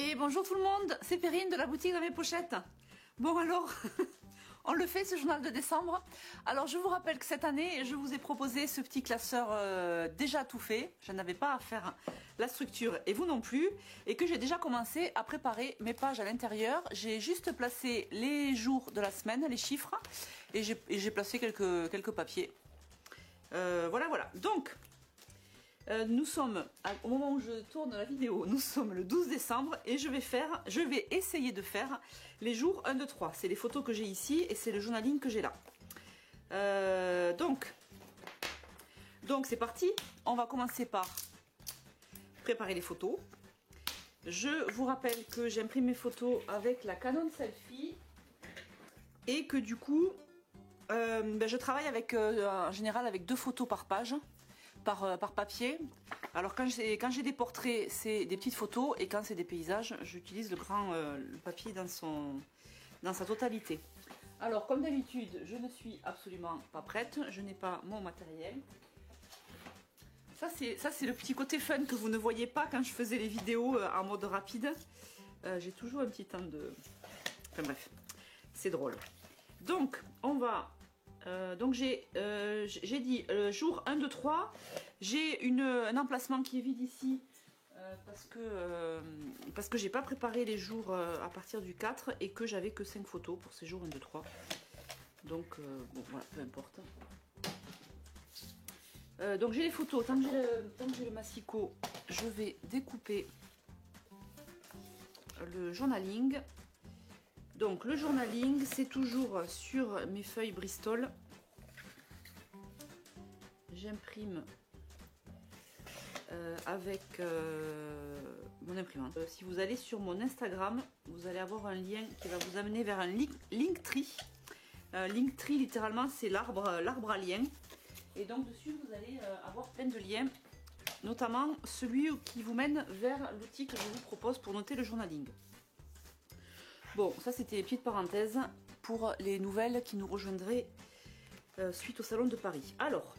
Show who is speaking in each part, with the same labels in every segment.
Speaker 1: Et bonjour tout le monde, c'est Perrine de la boutique dans mes pochettes. Bon alors, on le fait ce journal de décembre. Alors je vous rappelle que cette année, je vous ai proposé ce petit classeur déjà tout fait. Je n'avais pas à faire la structure et vous non plus. Et que j'ai déjà commencé à préparer mes pages à l'intérieur. J'ai juste placé les jours de la semaine, les chiffres. Et j'ai placé quelques papiers. Voilà. Donc... nous sommes, au moment où je tourne la vidéo, nous sommes le 12 décembre et je vais essayer de faire les jours 1, 2, 3. C'est les photos que j'ai ici et c'est le journaling que j'ai là. Donc c'est parti. On va commencer par préparer les photos. Je vous rappelle que j'imprime mes photos avec la Canon Selfie et que du coup, je travaille avec, en général avec 2 photos par page. Par papier. Alors quand j'ai des portraits, c'est des petites photos, et quand c'est des paysages, j'utilise le papier dans sa totalité. Alors comme d'habitude, je ne suis absolument pas prête, je n'ai pas mon matériel. Ça c'est le petit côté fun que vous ne voyez pas quand je faisais les vidéos en mode rapide. J'ai toujours un petit temps de... Enfin bref, c'est drôle. Donc on va... donc j'ai dit jour 1, 2, 3, j'ai un emplacement qui est vide ici parce que j'ai pas préparé les jours à partir du 4 et que j'avais que 5 photos pour ces jours 1, 2, 3. Donc bon voilà, peu importe. Donc j'ai les photos, tant que j'ai le massicot, je vais découper le journaling. Donc le journaling, c'est toujours sur mes feuilles Bristol. J'imprime avec mon imprimante. Si vous allez sur mon Instagram, vous allez avoir un lien qui va vous amener vers un Linktree. Linktree, littéralement, c'est l'arbre à liens. Et donc dessus, vous allez avoir plein de liens, notamment celui qui vous mène vers l'outil que je vous propose pour noter le journaling. Bon, ça c'était les petites parenthèses pour les nouvelles qui nous rejoindraient suite au salon de Paris. Alors,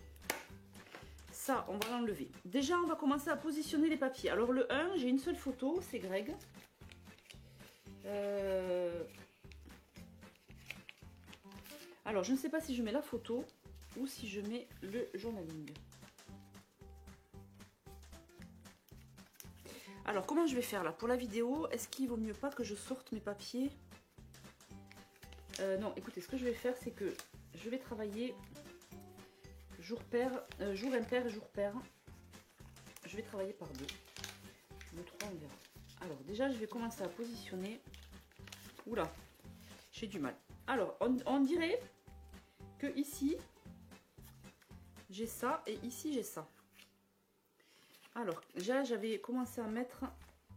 Speaker 1: ça, on va l'enlever. Déjà, on va commencer à positionner les papiers. Alors le 1, j'ai une seule photo, c'est Greg. Alors, je ne sais pas si je mets la photo ou si je mets le journaling. Alors, comment je vais faire là pour la vidéo? Est-ce qu'il vaut mieux pas que je sorte mes papiers? Non, écoutez, ce que je vais faire, c'est que je vais travailler jour impair et jour pair. Je vais travailler par 2. Le 3, on verra. Alors, déjà, je vais commencer à positionner. Oula, j'ai du mal. Alors, on dirait que ici, j'ai ça et ici, j'ai ça. Alors, déjà, j'avais commencé à mettre...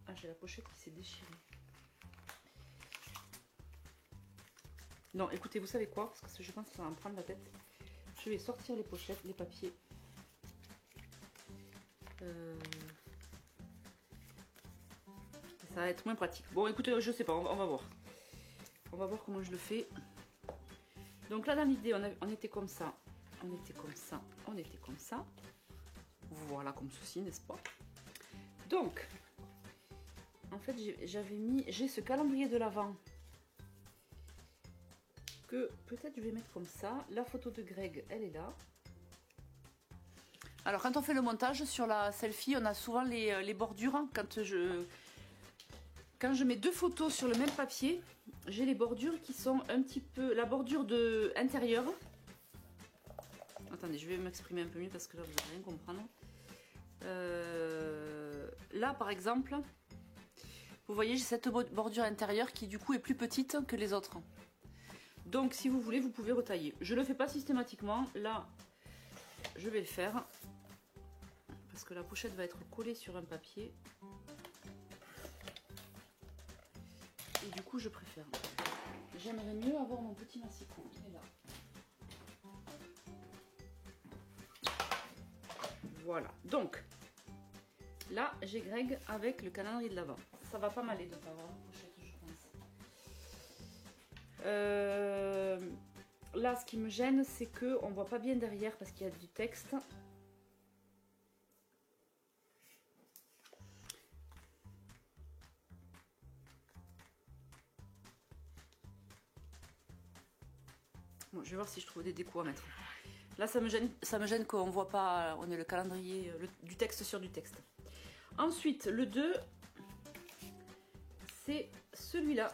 Speaker 1: Ah, j'ai la pochette qui s'est déchirée. Non, écoutez, vous savez quoi? Parce que je pense que ça va me prendre la tête. Je vais sortir les pochettes, les papiers. Ça va être moins pratique. Bon, écoutez, je sais pas, on va voir. On va voir comment je le fais. Donc là, dans l'idée, on était comme ça. On était comme ça. On était comme ça. Voilà, comme ceci, n'est-ce pas? Donc, en fait, j'ai ce calendrier de l'Avent que peut-être je vais mettre comme ça. La photo de Greg, elle est là. Alors, quand on fait le montage sur la selfie, on a souvent les bordures. Quand je mets 2 photos sur le même papier, j'ai les bordures qui sont un petit peu... La bordure intérieure. Attendez, je vais m'exprimer un peu mieux parce que là, vous n'allez rien comprendre. Là, par exemple, vous voyez, j'ai cette bordure intérieure qui, du coup, est plus petite que les autres. Donc, si vous voulez, vous pouvez retailler. Je ne le fais pas systématiquement. Là, je vais le faire. Parce que la pochette va être collée sur un papier. Et du coup, je préfère. J'aimerais mieux avoir mon petit massicot. Il est là. Voilà. Donc, là, j'ai Greg avec le calendrier de l'Avent. Ça va pas m'aller de pas avoir la pochette, je pense. Là, ce qui me gêne, c'est qu'on ne voit pas bien derrière parce qu'il y a du texte. Bon, je vais voir si je trouve des décos à mettre. Là, ça me gêne qu'on voit pas, on est le calendrier du texte sur du texte. Ensuite, le 2, c'est celui-là.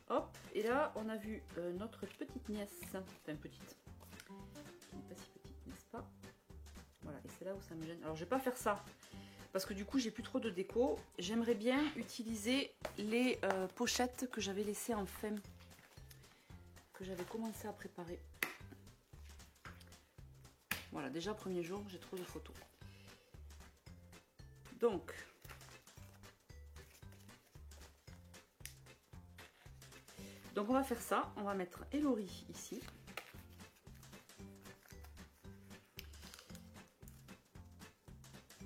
Speaker 1: Hop, et là, on a vu notre petite nièce, enfin petite, qui n'est pas si petite, n'est-ce pas? Voilà, et c'est là où ça me gêne. Alors, je vais pas faire ça, parce que du coup, j'ai plus trop de déco. J'aimerais bien utiliser les pochettes que j'avais laissées en femme, que j'avais commencé à préparer. Voilà, déjà premier jour, j'ai trop de photos. Donc, on va faire ça. On va mettre Elori ici.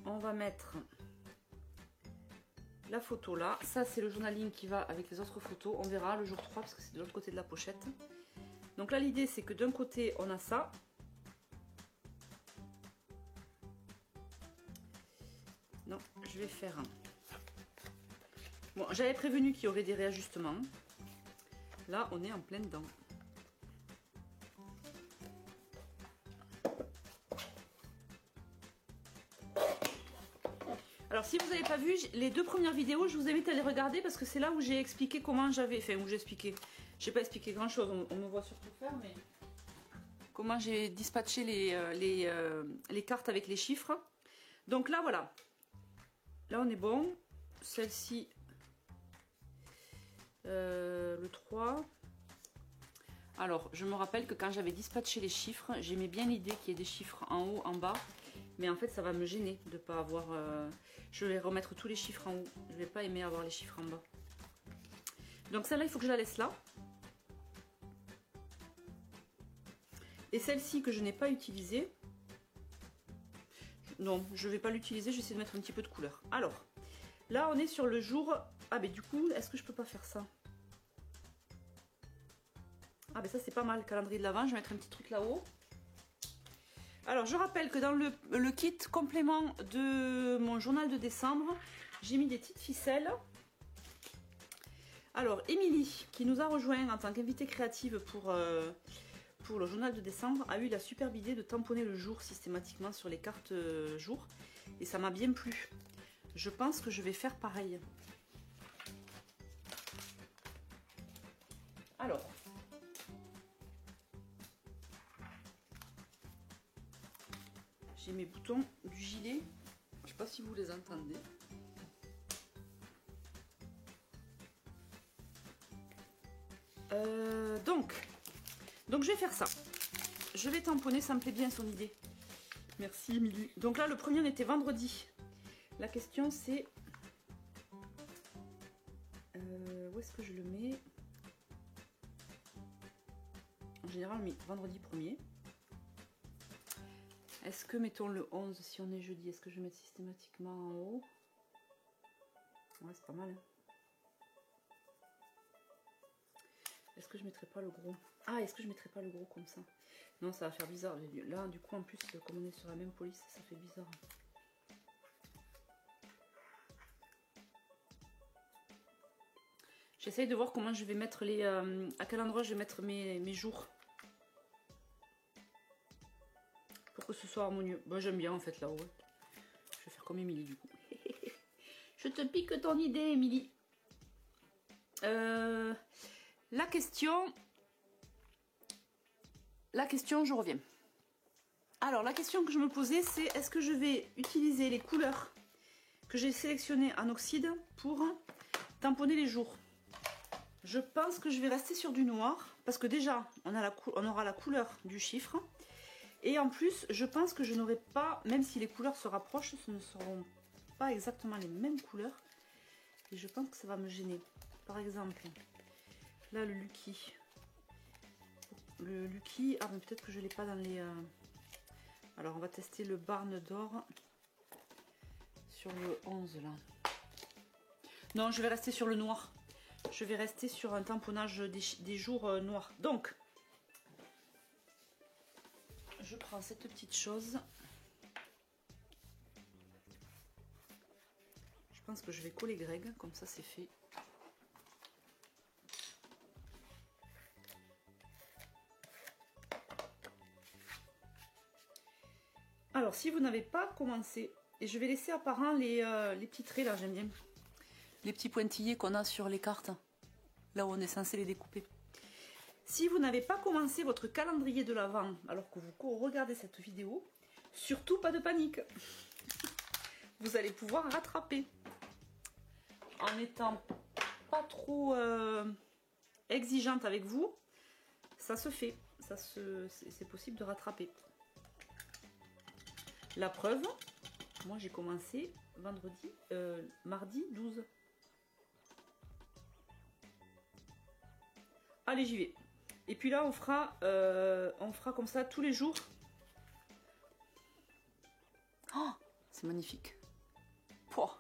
Speaker 1: On va mettre la photo là. Ça, c'est le journaling qui va avec les autres photos. On verra le jour 3 parce que c'est de l'autre côté de la pochette. Donc là, l'idée, c'est que d'un côté, on a ça. Non, je vais faire un... Bon, j'avais prévenu qu'il y aurait des réajustements. Là, on est en plein dedans. Alors, si vous n'avez pas vu les 2 premières vidéos, je vous invite à les regarder parce que c'est là où j'ai expliqué comment j'avais... Enfin, où j'ai expliqué... J'ai pas expliqué grand-chose, on me voit surtout faire, mais... Comment j'ai dispatché les cartes avec les chiffres. Donc là, voilà. Là, on est bon. Celle-ci... le 3. Alors, je me rappelle que quand j'avais dispatché les chiffres, j'aimais bien l'idée qu'il y ait des chiffres en haut, en bas. Mais en fait, ça va me gêner de ne pas avoir... je vais remettre tous les chiffres en haut. Je ne vais pas aimer avoir les chiffres en bas. Donc celle-là, il faut que je la laisse là. Et celle-ci que je n'ai pas utilisée... Non, je ne vais pas l'utiliser. Je vais essayer de mettre un petit peu de couleur. Alors, là, on est sur le jour... Ah, mais du coup, est-ce que je peux pas faire ça? Ah, ben ça, c'est pas mal. Calendrier de l'Avent. Je vais mettre un petit truc là-haut. Alors, je rappelle que dans le kit complément de mon journal de décembre, j'ai mis des petites ficelles. Alors, Émilie, qui nous a rejoint en tant qu'invitée créative pour le journal de décembre, a eu la superbe idée de tamponner le jour systématiquement sur les cartes jour. Et ça m'a bien plu. Je pense que je vais faire pareil. Alors... J'ai mes boutons du gilet, je sais pas si vous les entendez. Donc je vais faire ça. Je vais tamponner, ça me plaît bien son idée. Merci Émilie. Donc là, le premier on était vendredi. La question c'est... où est-ce que je le mets? En général, on met vendredi 1er. Est-ce que, mettons le 11, si on est jeudi, est-ce que je vais mettre systématiquement en haut? Ouais, c'est pas mal. Hein. Est-ce que je mettrais pas le gros? Ah, est-ce que je mettrais pas le gros comme ça? Non, ça va faire bizarre. Là, du coup, en plus, comme on est sur la même police, ça fait bizarre. J'essaye de voir comment je vais mettre les... à quel endroit je vais mettre mes jours. Pour que ce soit harmonieux. Bon, j'aime bien en fait là-haut. Je vais faire comme Émilie du coup. Je te pique ton idée, Émilie. La question, je reviens. Alors, la question que je me posais, c'est est-ce que je vais utiliser les couleurs que j'ai sélectionnées en oxyde pour tamponner les jours? Je pense que je vais rester sur du noir parce que déjà, on aura la couleur du chiffre. Et en plus, je pense que je n'aurai pas, même si les couleurs se rapprochent, ce ne seront pas exactement les mêmes couleurs. Et je pense que ça va me gêner. Par exemple, là le Lucky. Le Lucky, ah mais peut-être que je ne l'ai pas dans les... Alors on va tester le Barne d'or sur le 11 là. Non, je vais rester sur le noir. Je vais rester sur un tamponnage des jours noirs. Donc... je prends cette petite chose. Je pense que je vais coller Greg, comme ça c'est fait. Alors, si vous n'avez pas commencé, et je vais laisser apparent les petits traits là, j'aime bien. Les petits pointillés qu'on a sur les cartes, là où on est censé les découper. Si vous n'avez pas commencé votre calendrier de l'Avent alors que vous regardez cette vidéo, surtout pas de panique. Vous allez pouvoir rattraper. En étant pas trop exigeante avec vous, ça se fait. C'est possible de rattraper. La preuve, moi j'ai commencé mardi 12. Allez, j'y vais. Et puis là, on fera comme ça tous les jours. Oh, c'est magnifique. Pouah.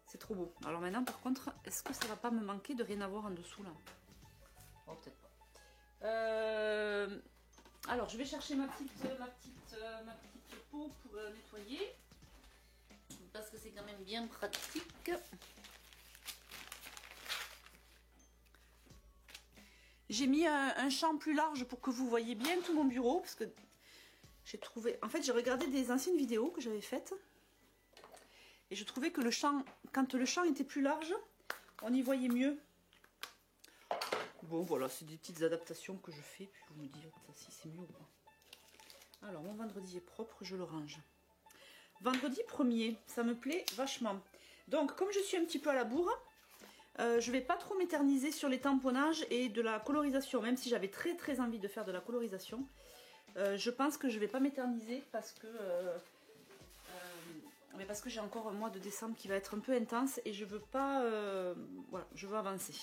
Speaker 1: C'est trop beau. Alors maintenant, par contre, est-ce que ça va pas me manquer de rien avoir en dessous là? Oh, peut-être pas. Alors, je vais chercher ma petite peau pour nettoyer. Parce que c'est quand même bien pratique. J'ai mis un champ plus large pour que vous voyez bien tout mon bureau. Parce que j'ai trouvé... En fait, j'ai regardé des anciennes vidéos que j'avais faites. Et je trouvais que le champ, quand le champ était plus large, on y voyait mieux. Bon, voilà, c'est des petites adaptations que je fais. Puis vous me dites si c'est mieux ou pas. Alors, mon vendredi est propre, je le range. Vendredi 1er, ça me plaît vachement. Donc, comme je suis un petit peu à la bourre, je vais pas trop m'éterniser sur les tamponnages et de la colorisation. Même si j'avais très envie de faire de la colorisation. Je pense que je vais pas m'éterniser parce que... mais parce que j'ai encore un mois de décembre qui va être un peu intense et je veux pas... voilà, je veux avancer.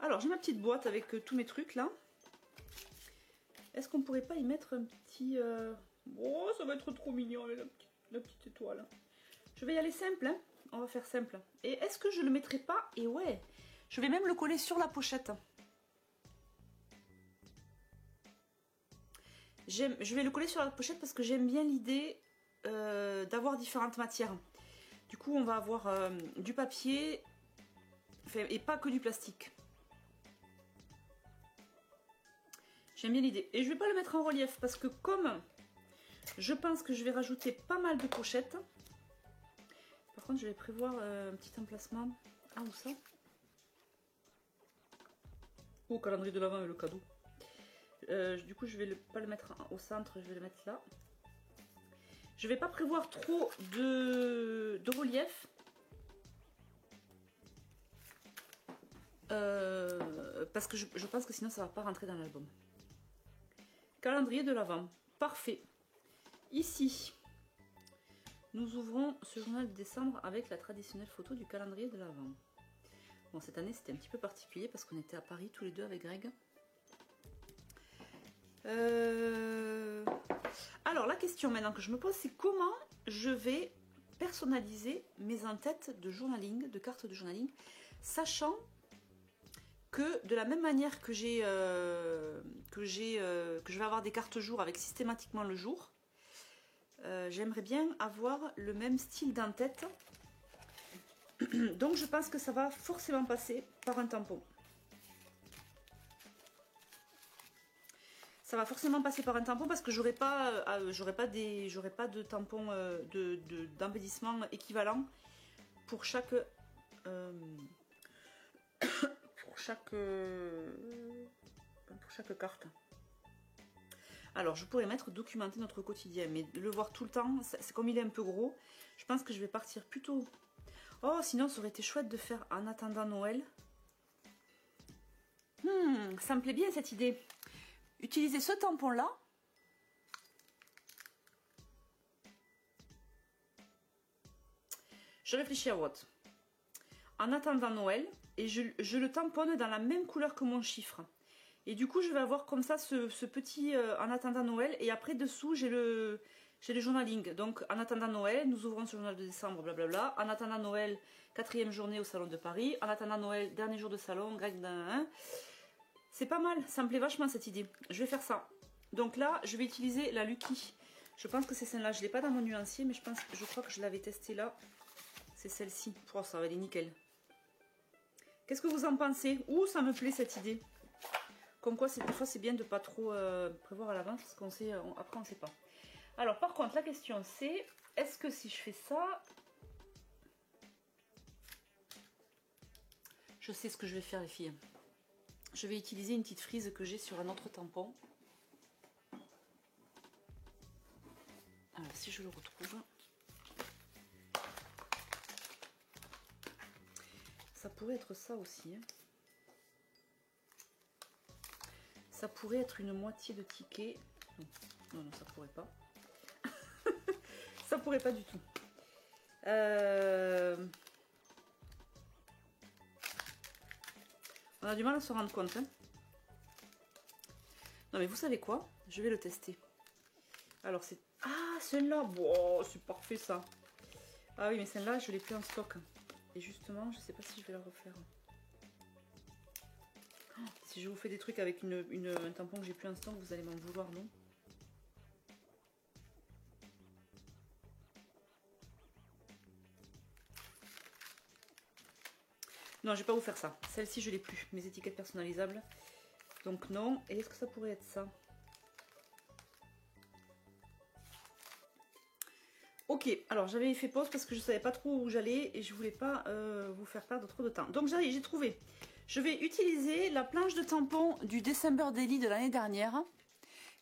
Speaker 1: Alors, j'ai ma petite boîte avec tous mes trucs là. Est-ce qu'on pourrait pas y mettre un petit... Oh, ça va être trop mignon avec la petite étoile. Je vais y aller simple, hein. On va faire simple. Et est-ce que je le mettrai pas? Et ouais, je vais même le coller sur la pochette. Je vais le coller sur la pochette parce que j'aime bien l'idée d'avoir différentes matières. Du coup, on va avoir du papier et pas que du plastique. J'aime bien l'idée. Et je vais pas le mettre en relief parce que comme je pense que je vais rajouter pas mal de pochettes. Par contre, je vais prévoir un petit emplacement. Ah, où ça? Oh, calendrier de l'Avent et le cadeau. Du coup, je vais pas le mettre au centre, je vais le mettre là. Je vais pas prévoir trop de relief. Parce que je pense que sinon ça va pas rentrer dans l'album. Calendrier de l'Avent. Parfait. Ici, nous ouvrons ce journal de décembre avec la traditionnelle photo du calendrier de l'Avent. Bon, cette année c'était un petit peu particulier parce qu'on était à Paris tous les deux avec Greg. Alors la question maintenant que je me pose, c'est comment je vais personnaliser mes en-têtes de journaling, de cartes de journaling, sachant que de la même manière que je vais avoir des cartes jour avec systématiquement le jour, j'aimerais bien avoir le même style d'en-tête. Donc je pense que ça va forcément passer par un tampon. Ça va forcément passer par un tampon parce que j'aurai pas de tampon d'embellissement équivalent pour chaque pour chaque carte. Alors je pourrais mettre documenter notre quotidien, mais le voir tout le temps, c'est comme il est un peu gros, je pense que je vais partir plutôt. Oh, sinon ça aurait été chouette de faire en attendant Noël. Ça me plaît bien cette idée. Utiliser ce tampon là. Je réfléchis à what. En attendant Noël, et je le tamponne dans la même couleur que mon chiffre. Et du coup, je vais avoir comme ça ce petit en attendant Noël. Et après, dessous, j'ai le journaling. Donc, en attendant Noël, nous ouvrons ce journal de décembre, blablabla. En attendant Noël, 4e journée au Salon de Paris. En attendant Noël, dernier jour de salon. C'est pas mal, ça me plaît vachement cette idée. Je vais faire ça. Donc là, je vais utiliser la Lucky. Je pense que c'est celle-là. Je ne l'ai pas dans mon nuancier, mais je crois que je l'avais testée là. C'est celle-ci. Oh, ça va aller nickel. Qu'est-ce que vous en pensez? Ouh, ça me plaît cette idée. Comme quoi, des fois, c'est bien de pas trop prévoir à l'avance parce qu'on sait, après, on ne sait pas. Alors par contre la question c'est, est-ce que si je fais ça, je sais ce que je vais faire les filles. Je vais utiliser une petite frise que j'ai sur un autre tampon. Alors si je le retrouve. Ça pourrait être ça aussi. Hein. Ça pourrait être une moitié de ticket. Non, non, ça pourrait pas. Ça pourrait pas du tout. On a du mal à se rendre compte. Hein. Non mais vous savez quoi? Je vais le tester. Alors c'est... Ah, celle-là, wow, c'est parfait ça. Ah oui, mais celle-là, je l'ai plus en stock. Et justement, je sais pas si je vais la refaire. Oh, si je vous fais des trucs avec un tampon que j'ai plus en stock, vous allez m'en vouloir, non? Non, je vais pas vous faire ça. Celle-ci, je l'ai plus. Mes étiquettes personnalisables. Donc non. Et est-ce que ça pourrait être ça? Ok, alors j'avais fait pause parce que je savais pas trop où j'allais et je voulais pas vous faire perdre trop de temps. Donc j'ai trouvé. Je vais utiliser la planche de tampon du December Daily de l'année dernière.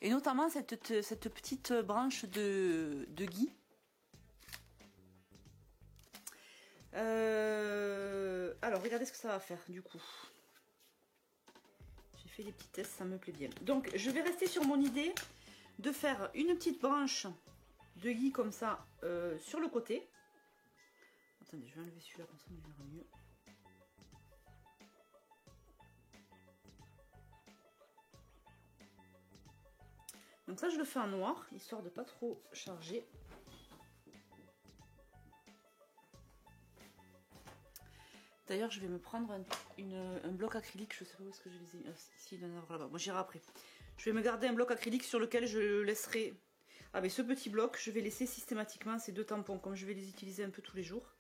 Speaker 1: Et notamment cette petite branche de gui. Alors regardez ce que ça va faire du coup. J'ai fait des petits tests, ça me plaît bien. Donc je vais rester sur mon idée de faire une petite branche de gui comme ça sur le côté. Attendez, je vais enlever celui-là comme ça, on verra mieux. Donc ça je le fais en noir, histoire de pas trop charger. D'ailleurs je vais me prendre un bloc acrylique, je sais pas où est-ce que je les ai. Ici, il doit en avoir là-bas. Moi j'irai après. Je vais me garder un bloc acrylique sur lequel je laisserai. Ah mais ce petit bloc, je vais laisser systématiquement ces deux tampons, comme je vais les utiliser un peu tous les jours.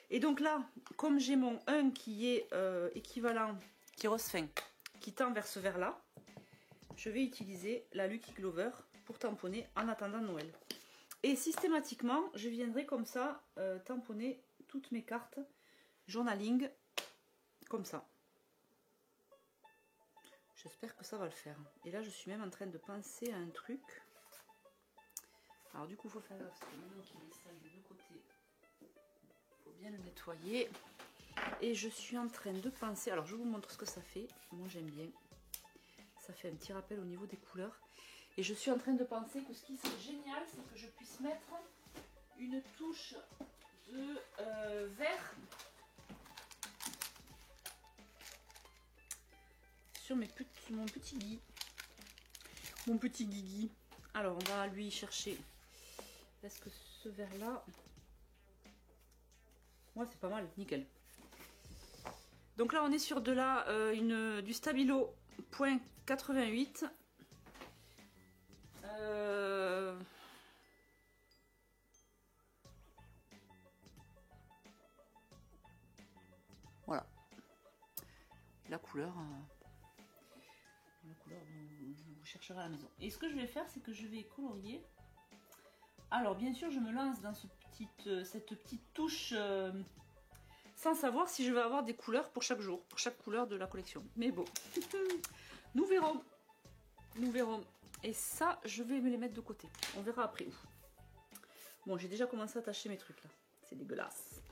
Speaker 1: Et donc là, comme j'ai mon 1 qui est équivalent, qui est rose fin, qui tend vers ce vert là, je vais utiliser la Lucky Glover pour tamponner en attendant Noël. Et systématiquement, je viendrai comme ça tamponner toutes mes cartes journaling, comme ça. J'espère que ça va le faire. Et là, je suis même en train de penser à un truc. Alors du coup, il faut faire gaffe, parce que maintenant qu'il est sale des deux côtés, il faut bien le nettoyer. Et je suis en train de penser, alors je vous montre ce que ça fait. Moi, j'aime bien. Ça fait un petit rappel au niveau des couleurs. Et je suis en train de penser que ce qui serait génial, c'est que je puisse mettre une touche de vert sur mon petit gui. Mon petit guigui. Alors, on va lui chercher. Est-ce que ce vert-là... Ouais, c'est pas mal, nickel. Donc là, on est sur du Stabilo .88. Voilà. La couleur dont vous chercherez à la maison. Et ce que je vais faire, c'est que je vais colorier. Alors, bien sûr, je me lance dans cette petite touche sans savoir si je vais avoir des couleurs pour chaque jour, pour chaque couleur de la collection. Mais bon, nous verrons. Nous verrons. Et ça, je vais me les mettre de côté. On verra après où. Bon, j'ai déjà commencé à attacher mes trucs là. C'est dégueulasse.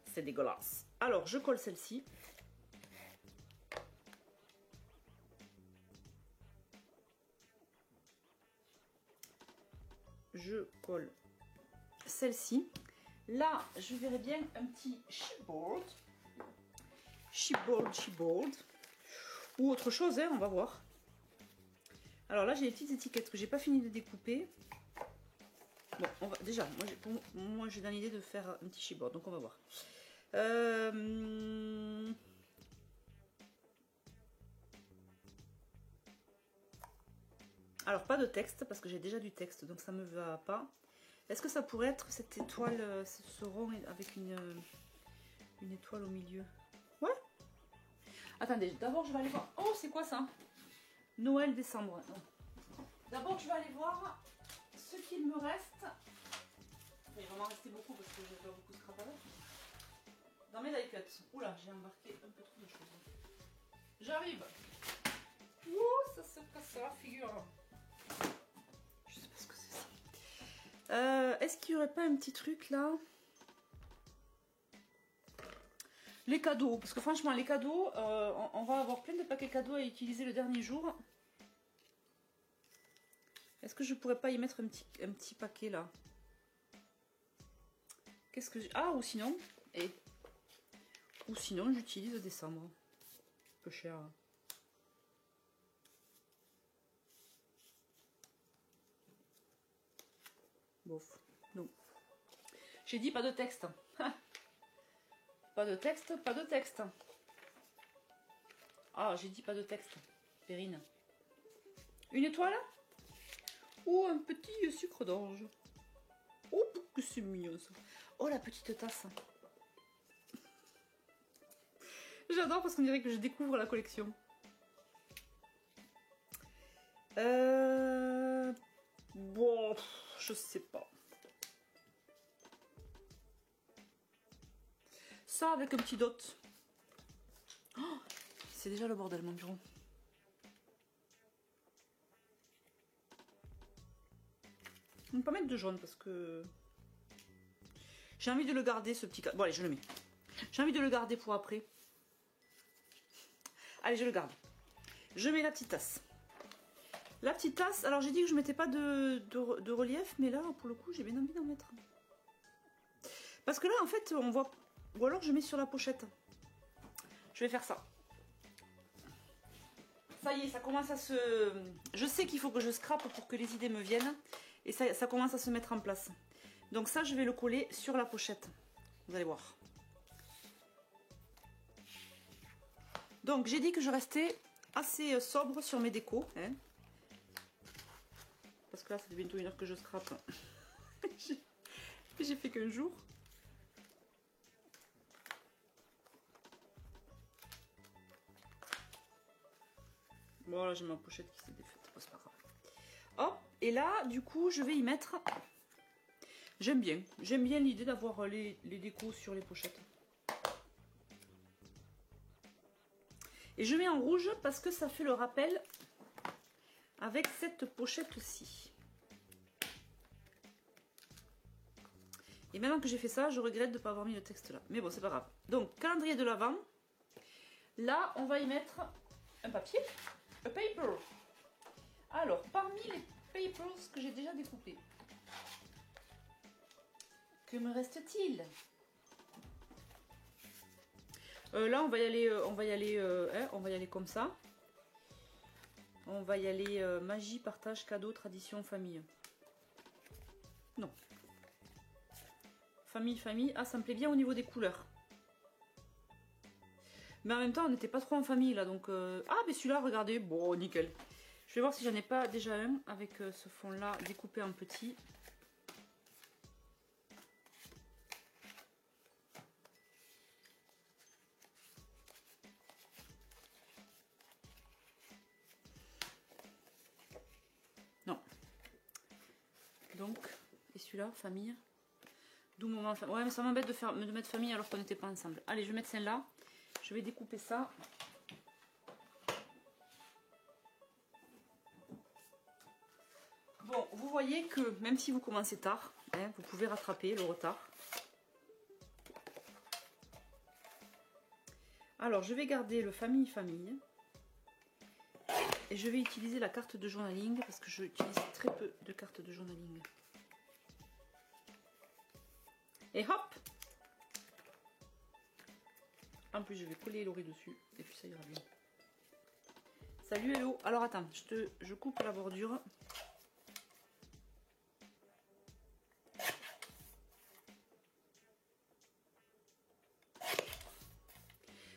Speaker 1: C'est dégueulasse. Alors, je colle celle-ci. Je colle celle-ci. Là, je verrai bien un petit chipboard. Chipboard. Ou autre chose, hein, on va voir. Alors là, j'ai les petites étiquettes que j'ai pas fini de découper. Bon, on va déjà, moi j'ai dans l'idée de faire un petit chipboard, donc on va voir. Alors pas de texte parce que j'ai déjà du texte, donc ça me va pas. Est-ce que ça pourrait être cette étoile, ce rond avec une étoile au milieu? Ouais. Attendez, d'abord je vais aller voir. Oh, c'est quoi ça? Noël, décembre. D'abord je vais aller voir ce qu'il me reste, il va m'en rester beaucoup parce que j'ai pas beaucoup de scrap avec. Dans mes die cuts. Oula, j'ai embarqué un peu trop de choses. J'arrive. Ouh, ça se casse la figure. Je sais pas ce que c'est ça. Est-ce qu'il y aurait pas un petit truc là? Les cadeaux, parce que franchement les cadeaux, on va avoir plein de paquets cadeaux à utiliser le dernier jour. Est-ce que je pourrais pas y mettre un petit paquet là? Qu'est-ce que j'ai... Ah, ou sinon, j'utilise décembre. Peu cher. Bof. Non. J'ai dit pas de texte. Pas de texte, pas de texte. Ah, j'ai dit pas de texte. Perrine. Une étoile? Oh, un petit sucre d'orge. Oh, que c'est mignon ça. Oh, la petite tasse. J'adore parce qu'on dirait que je découvre la collection. Bon, je sais pas. Ça avec un petit dot. Oh, c'est déjà le bordel mon bureau. On ne peut pas mettre de jaune parce que j'ai envie de le garder ce petit... Bon allez, je le mets. J'ai envie de le garder pour après. Allez, je le garde. Je mets la petite tasse. La petite tasse, alors j'ai dit que je mettais pas de relief, mais là pour le coup j'ai bien envie d'en mettre. Parce que là en fait on voit... Ou alors je mets sur la pochette. Je vais faire ça. Ça y est, ça commence à se... Je sais qu'il faut que je scrape pour que les idées me viennent. Et ça commence à se mettre en place. Donc ça, je vais le coller sur la pochette. Vous allez voir. Donc j'ai dit que je restais assez sobre sur mes décos. Hein. Parce que là, ça fait bientôt 1 heure que je scrape. J'ai fait qu'un jour. Bon, là, j'ai ma pochette qui s'est défaite. Bon, c'est pas grave. Hop, et là, du coup, je vais y mettre... J'aime bien l'idée d'avoir les décos sur les pochettes. Et je mets en rouge parce que ça fait le rappel avec cette pochette-ci. Et maintenant que j'ai fait ça, je regrette de ne pas avoir mis le texte là. Mais bon, c'est pas grave. Donc, calendrier de l'Avent. Là, on va y mettre un papier. Un paper. Alors, parmi les papers que j'ai déjà découpés, que me reste-t-il? Là, on va y aller comme ça. On va y aller magie, partage, cadeau, tradition, famille. Non. Famille. Ah, ça me plaît bien au niveau des couleurs. Mais en même temps, on n'était pas trop en famille là, donc... Ah, mais celui-là, regardez, bon, nickel. Je vais voir si j'en ai pas déjà un avec ce fond-là découpé en petit. Non. Donc, et celui-là, famille. D'où moment... Ouais, mais ça m'embête de mettre famille alors qu'on n'était pas ensemble. Allez, je vais mettre celle-là. Je vais découper ça. Bon, vous voyez que même si vous commencez tard, hein, vous pouvez rattraper le retard. Alors, je vais garder le famille. Et je vais utiliser la carte de journaling parce que j'utilise très peu de cartes de journaling. Et hop! En plus, je vais coller Hello dessus et puis ça ira bien. Salut Hello! Alors attends, je coupe la bordure.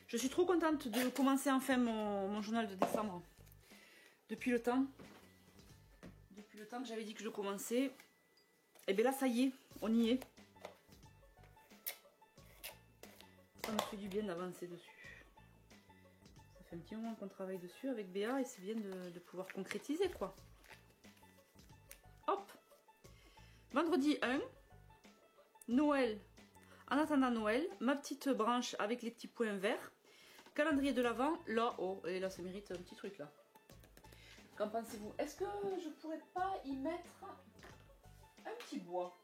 Speaker 1: Je suis trop contente de commencer enfin mon journal de décembre. Depuis le temps que j'avais dit que je commençais. Et bien là, ça y est, on y est. Ça me fait du bien d'avancer dessus. Ça fait un petit moment qu'on travaille dessus avec Béa et c'est bien de pouvoir concrétiser quoi. Hop! vendredi 1, Noël, en attendant Noël, ma petite branche avec les petits points verts, calendrier de l'Avent, là, oh, et là ça mérite un petit truc là. Qu'en pensez-vous? Est-ce que je pourrais pas y mettre un petit bois?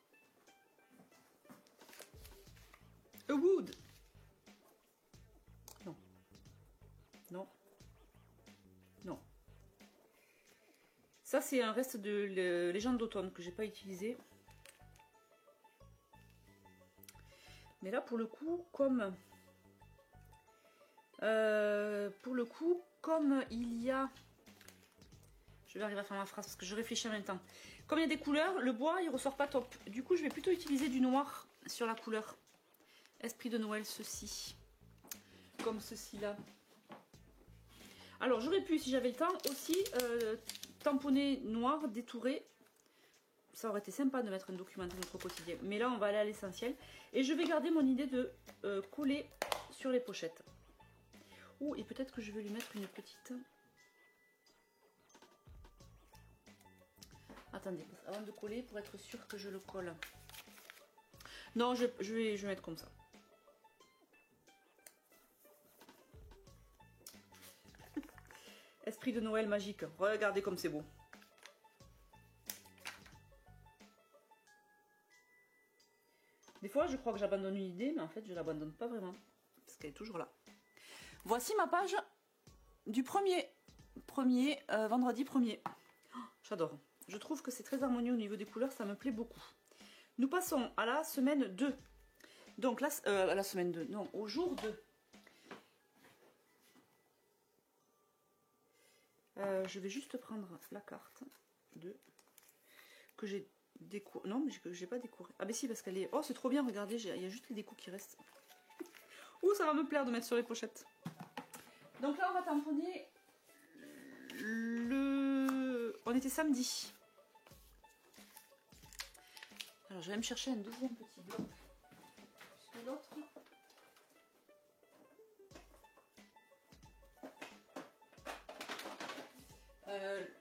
Speaker 1: A wood. Non. Non. Non. Ça c'est un reste de légende d'automne que j'ai pas utilisé. Mais là pour le coup, comme il y a... Je vais arriver à faire ma phrase parce que je réfléchis en même temps. Comme il y a des couleurs, le bois il ressort pas top. Du coup je vais plutôt utiliser du noir sur la couleur. Esprit de Noël, ceci. Comme ceci là. Alors j'aurais pu, si j'avais le temps, aussi tamponner noir, détourer. Ça aurait été sympa de mettre un document de notre quotidien. Mais là on va aller à l'essentiel. Et je vais garder mon idée de coller sur les pochettes. Ouh, et peut-être que je vais lui mettre une petite... Attendez, avant de coller, pour être sûr que je le colle. Non, je vais mettre comme ça. Esprit de Noël magique. Regardez comme c'est beau. Des fois, je crois que j'abandonne une idée, mais en fait, je l'abandonne pas vraiment. Parce qu'elle est toujours là. Voici ma page du vendredi 1er. Oh, j'adore. Je trouve que c'est très harmonieux au niveau des couleurs, ça me plaît beaucoup. Nous passons à la semaine 2. Donc, à la semaine 2, non, au jour 2. Je vais juste prendre la carte que j'ai décourée. Non, mais que j'ai pas décorée. Ah, mais si, parce qu'elle est. Oh, c'est trop bien, regardez, il y a juste les décos qui restent. Ouh, ça va me plaire de mettre sur les pochettes. Donc là, on va tamponner On était samedi. Alors, je vais me chercher un deuxième petit bloc. Puisque l'autre.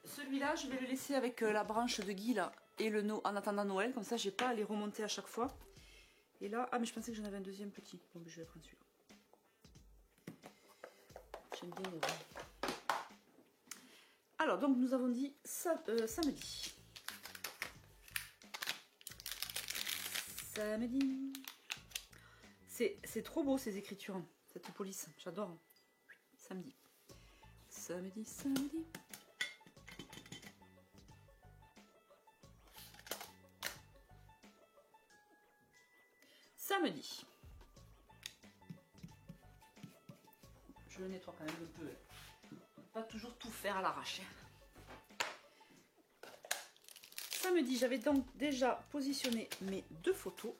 Speaker 1: Celui-là, je vais le laisser avec la branche de Guy là et le en attendant Noël, comme ça j'ai pas à les remonter à chaque fois. Et là, ah mais je pensais que j'en avais un deuxième petit. Bon, mais je vais prendre celui-là. J'aime bien les ronds. Alors, donc nous avons dit samedi. Samedi. C'est trop beau ces écritures, cette police, j'adore. Samedi. Samedi, samedi. Samedi. Je le nettoie quand même un peu. Pas toujours tout faire à l'arrache. Samedi, j'avais donc déjà positionné mes 2 photos.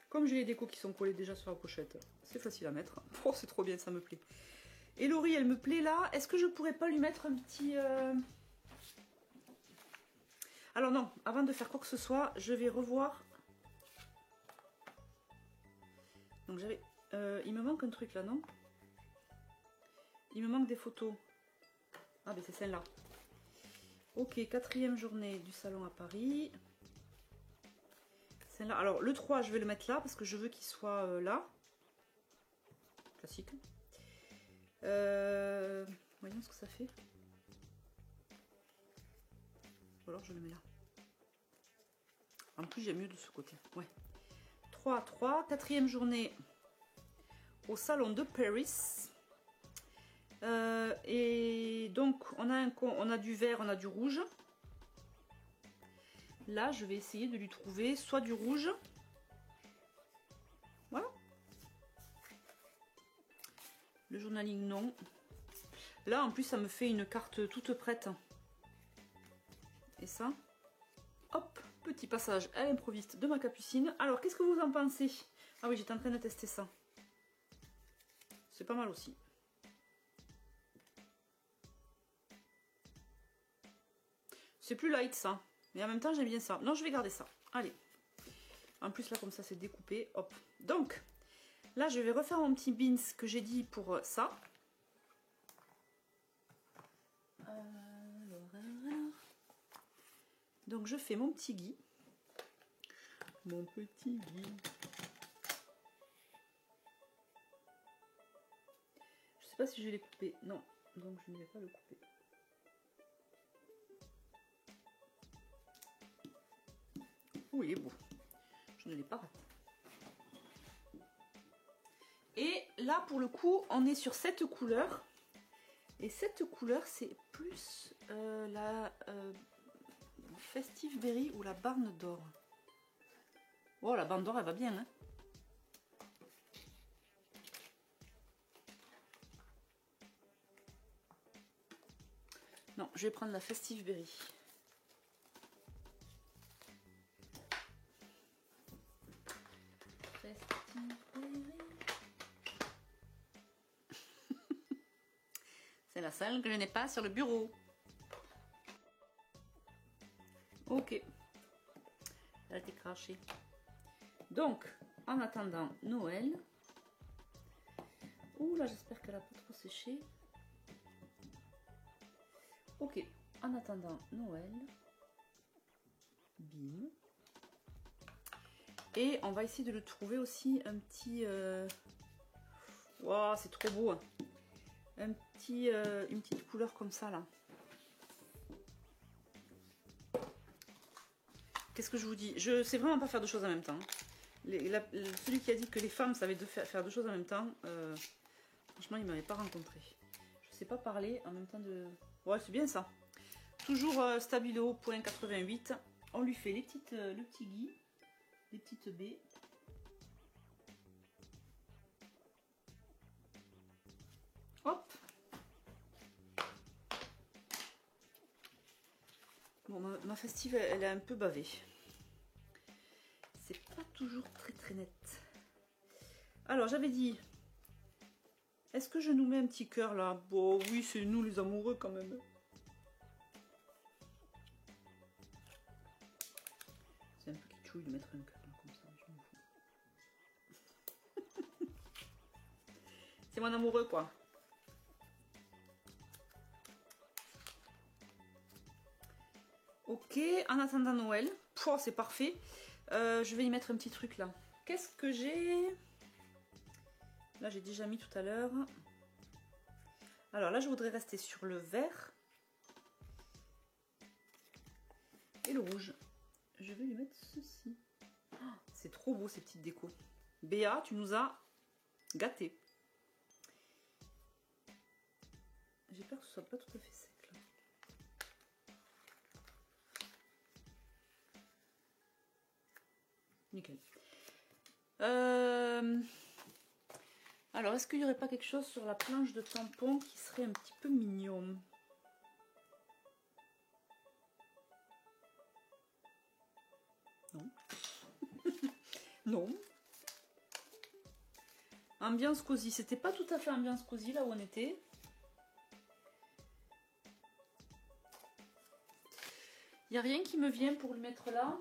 Speaker 1: Comme j'ai les décos qui sont collés déjà sur la pochette, c'est facile à mettre. Oh, c'est trop bien, ça me plaît. Et Laurie, elle me plaît là. Est-ce que je pourrais pas lui mettre un petit... Alors non, avant de faire quoi que ce soit, je vais revoir. Donc j'avais... il me manque un truc là, non? Il me manque des photos. Ah ben c'est celle-là. Ok, 4e journée du salon à Paris. Celle-là. Alors le 3, je vais le mettre là parce que je veux qu'il soit là. Classique. Voyons ce que ça fait. Ou alors je le mets là. En plus j'aime mieux de ce côté. Ouais. 3, 4e journée au salon de Paris. Et donc on a du vert, on a du rouge. Là je vais essayer de lui trouver soit du rouge. Voilà. Le journaling non. Là en plus ça me fait une carte toute prête. Et ça, hop, petit passage à l'improviste de ma capucine. Alors qu'est-ce que vous en pensez? Ah oui, j'étais en train de tester ça. C'est pas mal aussi. C'est plus light ça. Mais en même temps j'aime bien ça. Non, je vais garder ça. Allez. En plus là comme ça c'est découpé. Hop. Donc là je vais refaire mon petit beans que j'ai dit pour ça. Donc je fais mon petit gui. Mon petit gui. Je sais pas si je vais les couper. Non, donc je ne vais pas le couper. Oh, il est beau. Je ne l'ai pas raté. Et là, pour le coup, on est sur cette couleur. Et cette couleur, c'est plus la Festive Berry ou la Barne d'Or. Oh, la Barne d'Or, elle va bien, hein. Non, je vais prendre la Festive Berry. C'est la seule que je n'ai pas sur le bureau. Ok. Elle a été crachée. Donc, en attendant Noël. Ouh là, j'espère qu'elle n'a pas trop séché. Ok. En attendant Noël. Bim. Et on va essayer de le trouver aussi un petit... Wow, c'est trop beau. Une petite couleur comme ça là. Qu'est-ce que je vous dis? Je sais vraiment pas faire deux choses en même temps. Celui qui a dit que les femmes savaient faire deux choses en même temps, franchement il m'avait pas rencontré. Je sais pas parler en même temps de... Ouais, c'est bien ça. Toujours Stabilo .88. On lui fait le petit gui, les petites baies. Hop. Bon, ma festive, elle est un peu bavée. C'est pas toujours très net. Alors, j'avais dit... Est-ce que je nous mets un petit cœur là? Bon, oui, c'est nous les amoureux quand même. C'est un peu kitschouille de mettre un cœur là, comme ça, je m'en fous. C'est mon amoureux, quoi. Ok, en attendant Noël, c'est parfait. Je vais y mettre un petit truc là. Qu'est-ce que j'ai? Là, j'ai déjà mis tout à l'heure. Alors là, je voudrais rester sur le vert et le rouge. Je vais lui mettre ceci. Oh, c'est trop beau ces petites décos. Béa, tu nous as gâtés. J'ai peur que ce soit pas tout à fait sec là. Nickel. Alors, est-ce qu'il n'y aurait pas quelque chose sur la planche de tampon qui serait un petit peu mignon? Non. Non. Ambiance cosy. C'était pas tout à fait ambiance cosy là où on était. Il n'y a rien qui me vient pour le mettre là.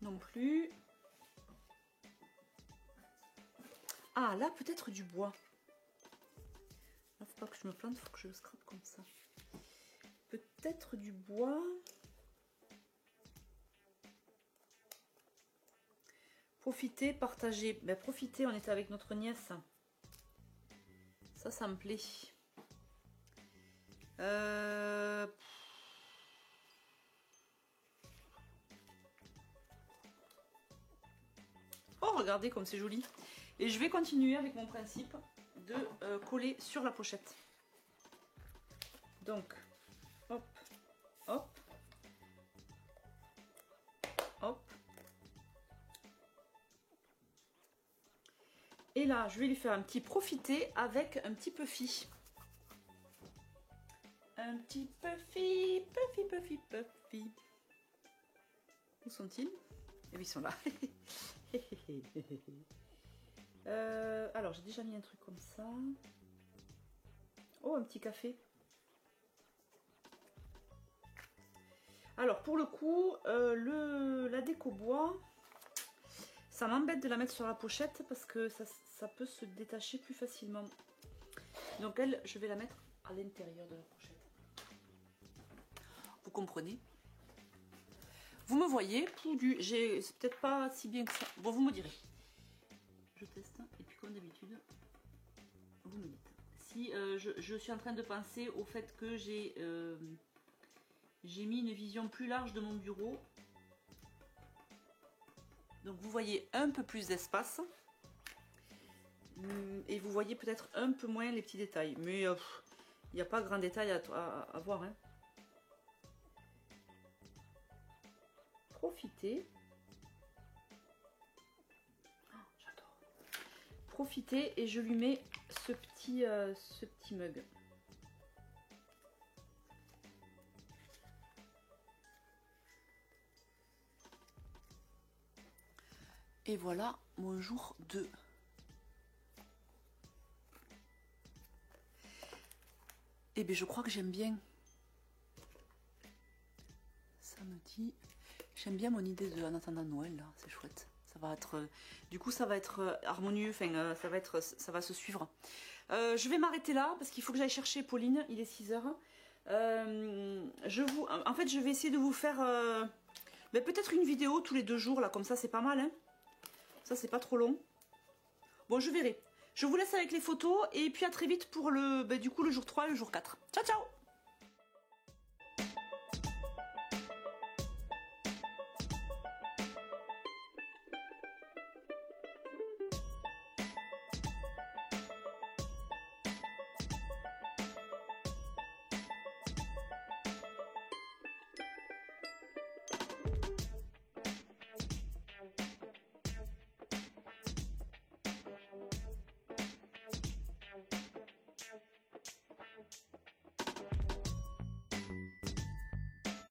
Speaker 1: Non plus. Ah, là, peut-être du bois. Là, faut pas que je me plante, faut que je le scrape comme ça. Peut-être du bois. Profiter, partager. Ben, profiter, on était avec notre nièce. Ça me plaît. Oh, regardez comme c'est joli. Et je vais continuer avec mon principe de coller sur la pochette. Donc, hop, hop, hop. Et là, je vais lui faire un petit profiter avec un petit puffy. Un petit puffy, puffy, puffy, puffy. Où sont-ils? Eh bien, ils sont là. Alors, j'ai déjà mis un truc comme ça. Oh, un petit café. Alors, pour le coup, la déco bois, ça m'embête de la mettre sur la pochette parce que ça peut se détacher plus facilement. Donc elle, je vais la mettre à l'intérieur de la pochette. Vous comprenez? Vous me voyez, c'est peut-être pas si bien que ça. Bon, vous me direz. Je teste, et puis comme d'habitude, vous me dites. Si je suis en train de penser au fait que j'ai mis une vision plus large de mon bureau. Donc vous voyez un peu plus d'espace. Et vous voyez peut-être un peu moins les petits détails. Mais il n'y a pas grand détail à voir. Hein. Profitez. Oh, j'adore. Profitez et je lui mets ce petit mug. Et voilà mon jour 2. Eh bien je crois que j'aime bien. Ça me dit... J'aime bien mon idée de En attendant Noël là, c'est chouette. Ça va être... Du coup ça va être harmonieux, enfin ça va se suivre. Je vais m'arrêter là parce qu'il faut que j'aille chercher Pauline, il est 6 h. En fait je vais essayer de vous faire peut-être une vidéo tous les 2 jours là, comme ça c'est pas mal. Hein. Ça c'est pas trop long. Bon je verrai. Je vous laisse avec les photos et puis à très vite pour du coup le jour 3 et le jour 4. Ciao ciao!